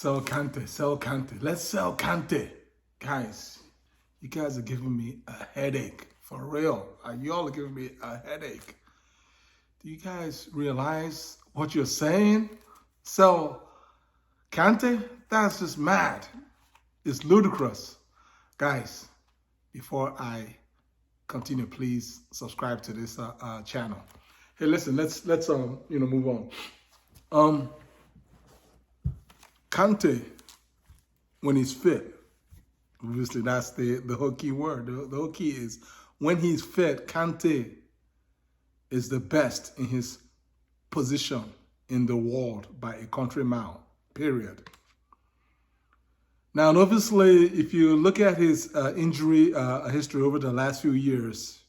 Sell Kante, sell Kante. Let's sell Kante. Guys, you guys are giving me a headache. For real. Y'all are giving me a headache. Do you guys realize what you're saying? Sell Kante? That's just mad. It's ludicrous. Guys, before I continue, please subscribe to this channel. Hey, listen, let's move on. Kante, when he's fit, obviously that's the whole key word. The whole key is when he's fit, Kante is the best in his position in the world by a country mile, period. Now, obviously, if you look at his injury history over the last few years,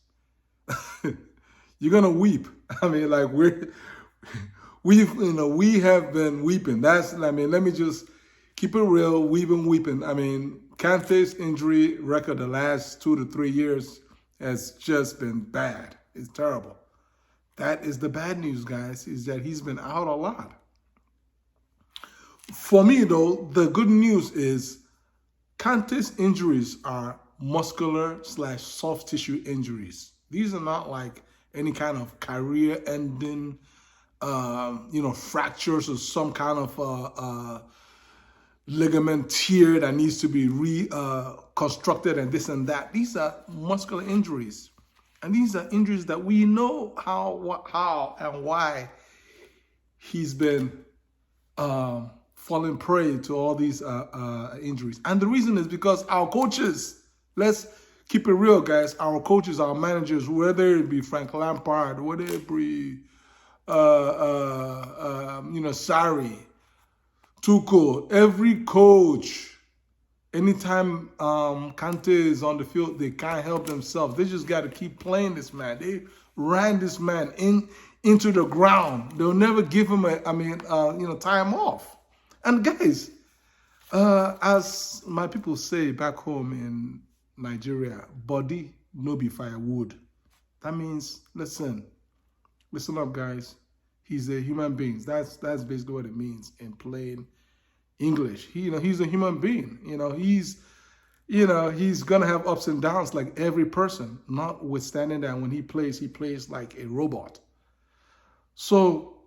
you're gonna weep. I mean, like we have been weeping. Let me just keep it real. We've been weeping. I mean, Kante's injury record the last 2 to 3 years has just been bad. It's terrible. That is the bad news, guys, is that he's been out a lot. For me, though, the good news is Kante's injuries are muscular/soft tissue injuries. These are not like any kind of career-ending fractures or some kind of ligament tear that needs to be reconstructed and this and that. These are muscular injuries. And these are injuries that we know how and why he's been falling prey to all these injuries. And the reason is because our coaches, let's keep it real, guys, our coaches, our managers, whether it be Frank Lampard, whether it be Sarri, Tuchel, every coach, anytime Kante is on the field, they can't help themselves. They just got to keep playing this man. They ran this man into the ground. They'll never give him time off. And guys, as my people say back home in Nigeria, body no be firewood. That means, listen up, guys. He's a human being. That's basically what it means in plain English. He's a human being. He's gonna have ups and downs like every person. Notwithstanding that, when he plays like a robot. So,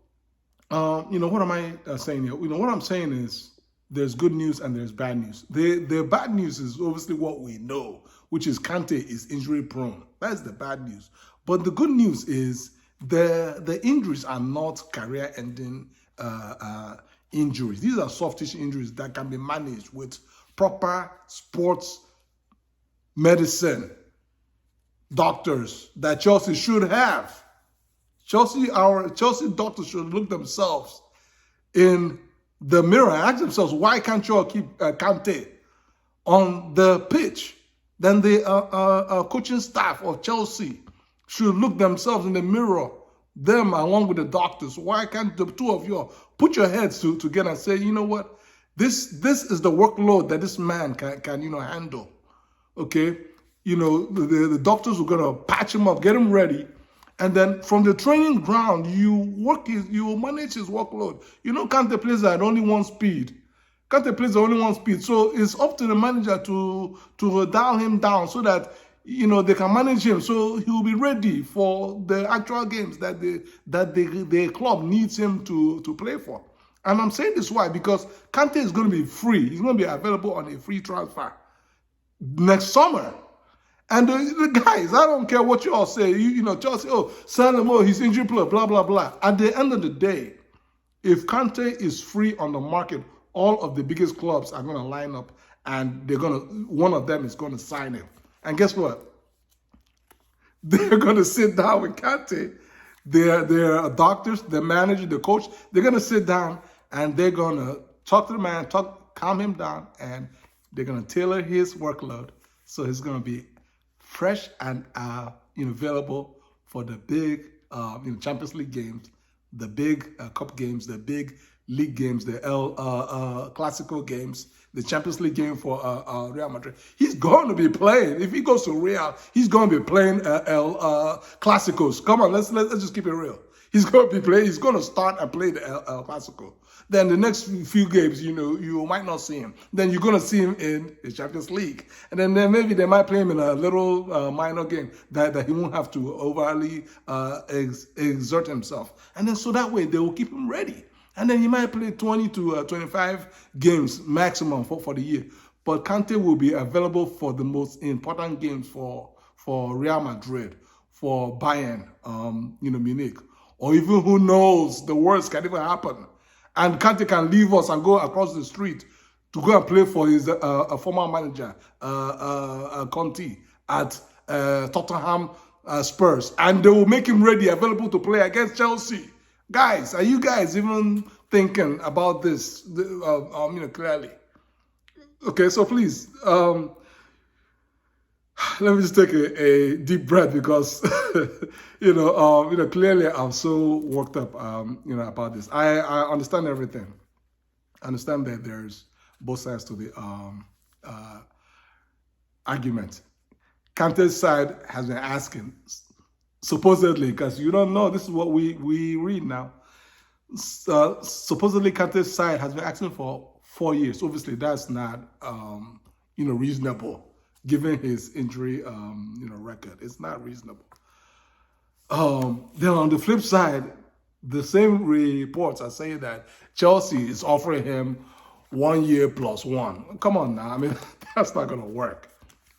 what am I saying here? What I'm saying is there's good news and there's bad news. The bad news is obviously what we know, which is Kante is injury prone. That's the bad news. But the good news is the injuries are not career-ending injuries. These are soft tissue injuries that can be managed with proper sports medicine doctors that Chelsea should have. Our Chelsea doctors should look themselves in the mirror and ask themselves, why can't you all keep Kante on the pitch? Then the coaching staff of Chelsea should look themselves in the mirror, them along with the doctors. Why can't the two of you put your heads together and say, you know what, this is the workload that this man can handle. Okay, the doctors are gonna patch him up, get him ready, and then from the training ground, you manage his workload. Kante plays at only one speed. So it's up to the manager to dial him down so that they can manage him, so he'll be ready for the actual games that the club needs him to play for. And I'm saying this why? Because Kante is going to be free. He's going to be available on a free transfer next summer. And the guys, I don't care what you all say. Chelsea, sell him, he's injury player, blah, blah, blah. At the end of the day, if Kante is free on the market, all of the biggest clubs are going to line up and one of them is going to sign him. And guess what? They're going to sit down with Kante. They're doctors, the manager, the coach. They're going to sit down and they're going to talk to the man, calm him down, and they're going to tailor his workload so he's going to be fresh and available for the big Champions League games, the big cup games, the big league games, the El Clasico games, the Champions League game for Real Madrid. He's going to be playing. If he goes to Real, he's going to be playing El Clásicos. Come on, let's just keep it real. He's going to be playing. He's going to start and play the El Clasico. Then the next few games, you might not see him. Then you're going to see him in the Champions League. And then maybe they might play him in a little minor game that he won't have to overly exert himself. And then so that way they will keep him ready. And then he might play 20 to 25 games maximum for the year. But Kante will be available for the most important games for Real Madrid, for Bayern, Munich. Or even who knows, the worst can even happen. And Kante can leave us and go across the street to go and play for his former manager, Kante, at Tottenham Spurs. And they will make him ready, available to play against Chelsea. Guys, are you guys even thinking about this clearly? Okay, so please, let me just take a deep breath because, clearly I'm so worked up, about this. I understand everything. I understand that there's both sides to the argument. Kante's side has been asking, supposedly, because you don't know, this is what we read now. Supposedly, Kante's side has been asking for 4 years. Obviously, that's not, reasonable. Given his injury, record, it's not reasonable. Then on the flip side, the same reports are saying that Chelsea is offering him 1 year plus one. Come on now, I mean, that's not going to work.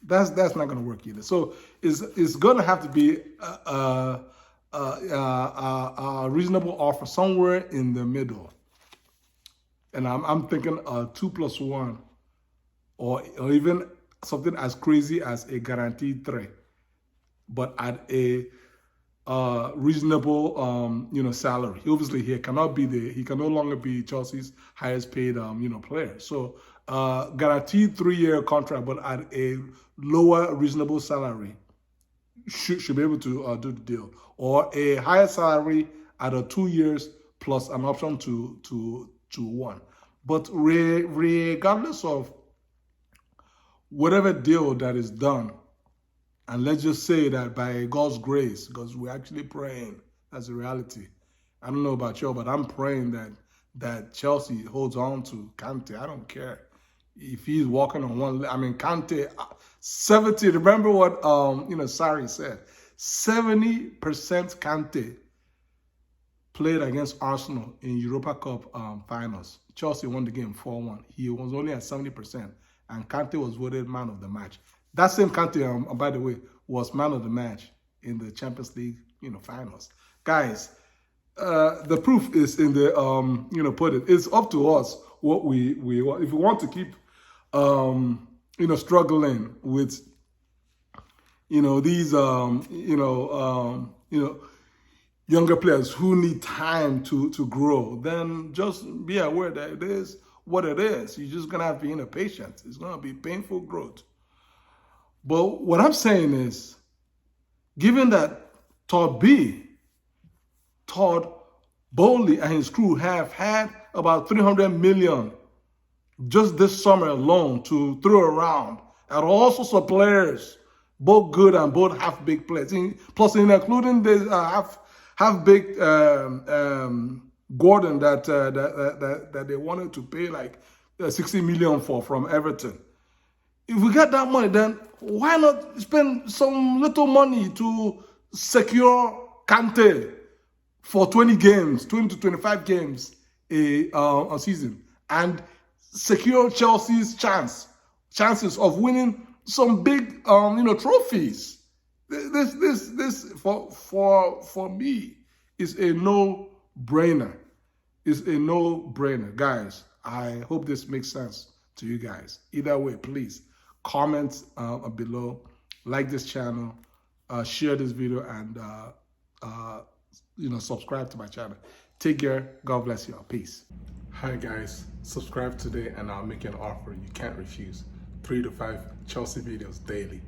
That's not going to work either. So it's going to have to be a reasonable offer somewhere in the middle. And I'm thinking a 2+1, or even something as crazy as a guaranteed 3, but at a reasonable salary. Obviously, he can no longer be Chelsea's highest paid player. So guaranteed 3-year contract, but at a lower reasonable salary, should be able to do the deal, or a higher salary at a 2 years plus an option to 1. But regardless of whatever deal that is done, and let's just say that by God's grace, because we're actually praying, that's the reality. I don't know about you, but I'm praying that Chelsea holds on to Kante. I don't care if he's walking on one leg. I mean, Kante, 70. Remember what Sarri said. 70% Kante played against Arsenal in Europa Cup finals. Chelsea won the game 4-1. He was only at 70%. And Kante was voted man of the match. That same Kante, by the way, was man of the match in the Champions League, finals. Guys, the proof is in the, it's up to us what we want. If we want to keep, struggling with, these, younger players who need time to grow, then just be aware that it is what it is. You're just going to have to be patient. It's going to be painful growth. But what I'm saying is, given that Todd Bowley and his crew have had about 300 million just this summer alone to throw around at all sorts of players, both good and both half-baked players, plus including the half-baked Gordon that they wanted to pay like 60 million from Everton. If we get that money, then why not spend some little money to secure Kante for 20 games, 20 to 25 games a season, and secure Chelsea's chances of winning some big trophies. This for me is a no-brainer. It's a no-brainer, guys. I hope this makes sense to you guys. Either way, please comment below, like this channel, share this video, and subscribe to my channel. Take care. God bless you all. Peace. Hi guys, subscribe today and I'll make you an offer you can't refuse. 3 to 5 Chelsea videos daily.